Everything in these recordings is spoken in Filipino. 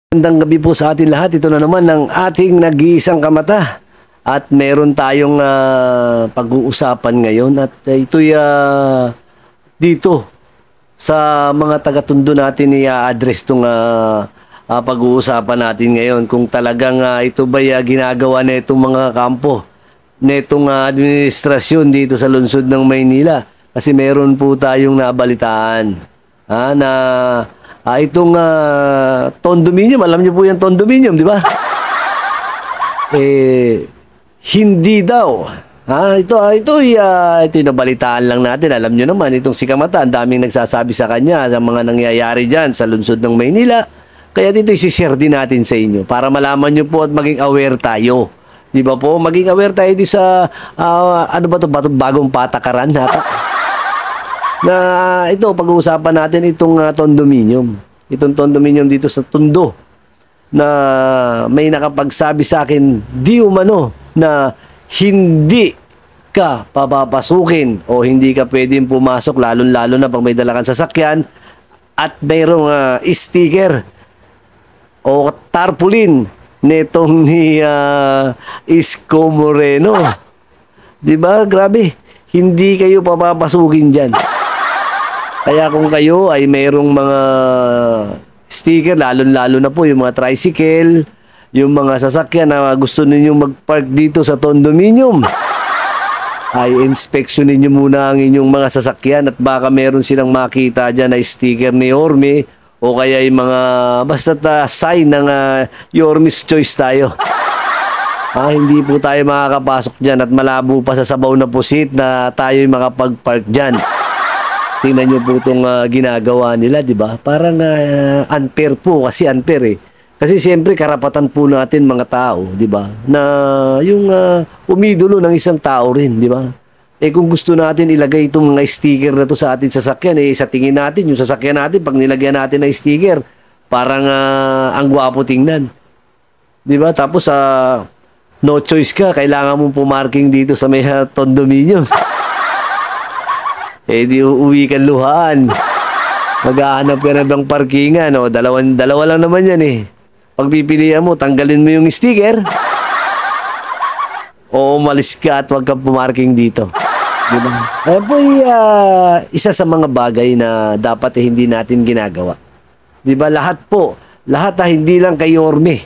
Magandang gabi po sa atin lahat. Ito na naman ang ating nag-iisang kamata. At meron tayong pag-uusapan ngayon. At ito'y dito sa mga taga-Tondo natin i-address itong pag-uusapan natin ngayon. Kung talagang ito ba'y ginagawa na itong mga kampo, na itong administrasyon dito sa lungsod ng Maynila. Kasi meron po tayong nabalitaan na itong condominium, alam niyo po yung condominium, di ba? Hindi daw. Ito'y nabalitaan lang natin. Alam niyo naman, itong si Kamata, ang daming nagsasabi sa kanya sa mga nangyayari dyan sa lungsod ng Maynila. Kaya dito isi-share din natin sa inyo para malaman niyo po at maging aware tayo. Di ba po? Maging aware tayo di sa, bagong patakaran na ito, pag-uusapan natin itong condominium. Itong condominium dito sa Tondo na may nakapagsabi sa akin, di umano na hindi ka papapasukin o hindi ka pwedeng pumasok, lalo-lalo na pag may dala kang sasakyan at mayroong sticker o tarpaulin netong ni Isko Moreno. Di ba? Grabe. Hindi kayo papapasukin dyan. Kaya kung kayo ay mayroong mga sticker, lalo-lalo na po yung mga tricycle, yung mga sasakyan na gusto ninyong mag-park dito sa condominium, ay inspeksyonin nyo muna ang inyong mga sasakyan at baka meron silang makita dyan na sticker ni Yorme o kaya yung mga basta't sign ng Yorme's Choice tayo. Hindi po tayo makakapasok dyan at malabo pa sa sabaw na pusit na tayo'y makapag-park dyan. Tingnan nyo po itong ginagawa nila, di ba? Parang unfair po, kasi unfair eh. Kasi siyempre karapatan po natin mga tao, di ba? Na yung umidolo ng isang tao rin, di ba? Kung gusto natin ilagay itong mga sticker na to sa ating sasakyan, sa tingin natin, yung sasakyan natin, pag nilagyan natin ng sticker, parang ang gwapo tingnan. Di ba? Tapos no choice ka, kailangan mong pumarking dito sa may condominium. Di uuwi kang luhaan. Maghahanap ka na bang parkingan. Dalawa lang naman yan eh. Pagpipilian mo, tanggalin mo yung sticker. O umalis ka at huwag kang pumarking dito. Diba? Kaya po isa sa mga bagay na dapat hindi natin ginagawa. Diba? Lahat hindi lang kay Yorme.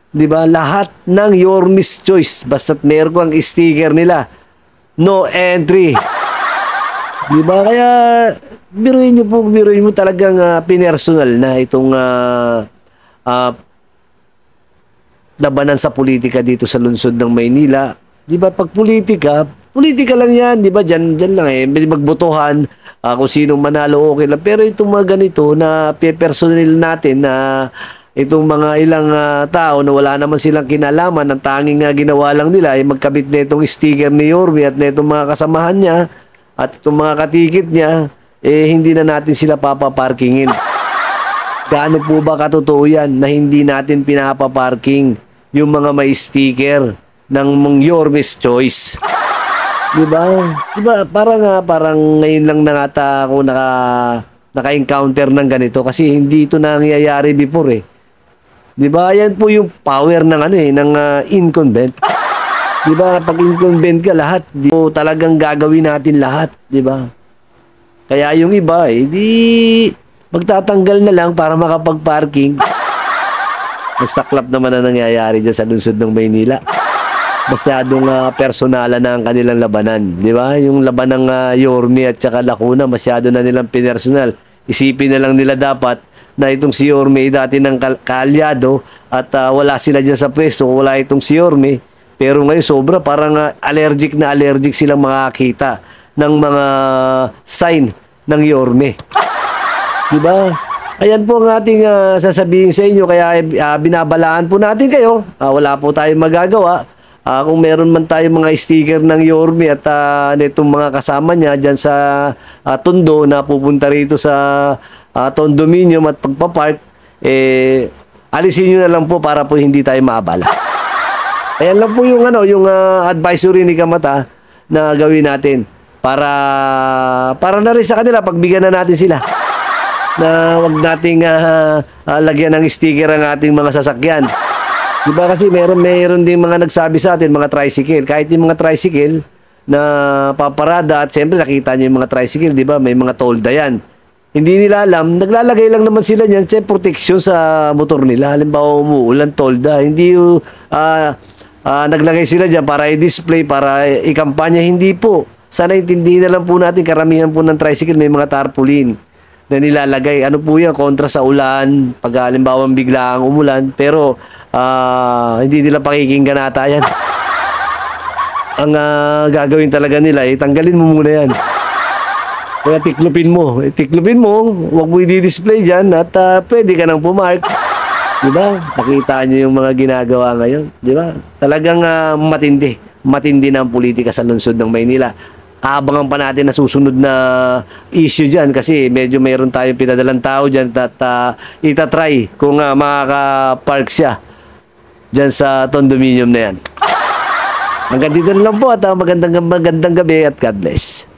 Diba? Lahat ng Yorme's Choice. Basta't meron ko ang sticker nila. No entry. Diba? Kaya biruin mo talagang pinersonal na itong labanan sa politika dito sa lungsod ng Maynila. Diba? Pag politika lang yan, diba? Diyan lang magbotohan kung sinong manalo, okay lang. Pero itong mga ganito na personal natin na itong mga ilang tao na wala naman silang kinalaman, ang tanging ginawa lang nila ay magkabit na itong sticker ni Yorme at na itong mga kasamahan niya at itong mga katikit niya, hindi na natin sila papaparkingin. Gaano po ba katotoo yan na hindi natin pinapaparking yung mga may sticker ng Yorme's Choice? Diba? Diba? Parang ngayon lang na ata ako naka-encounter ng ganito kasi hindi ito nangyayari before eh. Diba? Yan po yung power ng incumbent. Diba? Pag incumbent ka lahat, talagang gagawin natin lahat. Diba? Kaya yung iba, magtatanggal na lang para makapag-parking. Nagsaklap naman na nangyayari dyan sa lungsod ng Maynila. Masyadong personalan na ang kanilang labanan. Diba? Yung laban ng Yorme at saka Lacuna, masyado na nilang pinersonal. Isipin na lang nila dapat na itong si Yorme dati ng kaalyado at wala sila dyan sa pwesto, wala itong si Yorme. Pero ngayon sobra, parang allergic silang makakita ng mga sign ng Yorme. Diba? Ayan po ang ating sasabihin sa inyo. Kaya binabalaan po natin kayo. Wala po tayong magagawa. Kung meron man tayong mga sticker ng Yorme at netong mga kasama niya dyan sa Tondo na pupunta rito sa condominium at pagpapark, alisin nyo na lang po para po hindi tayo maabala. Ayan lang po yung advisory ni Kamata na gawin natin para na rin sa kanila pagbigyan na natin sila. na wag nating lagyan ng sticker ang ating mga sasakyan. Diba kasi meron din mga nagsabi sa atin, mga tricycle. Kahit yung mga tricycle na paparada at siyempre nakita nyo yung mga tricycle, di ba? May mga tolda yan. Hindi nila alam, naglalagay lang naman sila niyan sa protection sa motor nila. Halimbawa umuulan, tolda. Hindi naglagay sila dyan para i-display, para ikampanya. Hindi po. Sana intindihin na lang po natin, karamihan po ng tricycle may mga tarpaulin na nilalagay. Ano po yan? Kontra sa ulan, pag halimbawa bigla ang umulan. Pero hindi nila pakikinggan ata yan. Ang gagawin talaga nila, tanggalin mo muna yan. Kaya tiklupin mo. Tiklupin mo, huwag mo i-display dyan at pwede ka nang pumark. Diba? Nakita nyo yung mga ginagawa ngayon. Diba? Talagang matindi. Matindi na ang politika sa lungsod ng Maynila. Abangan pa natin na susunod na issue dyan kasi medyo mayroon tayong pinadalang tao dyan at itatry kung makaka-park siya dyan sa condominium na yan. Hanggang dito na lang po at magandang gabi at God bless.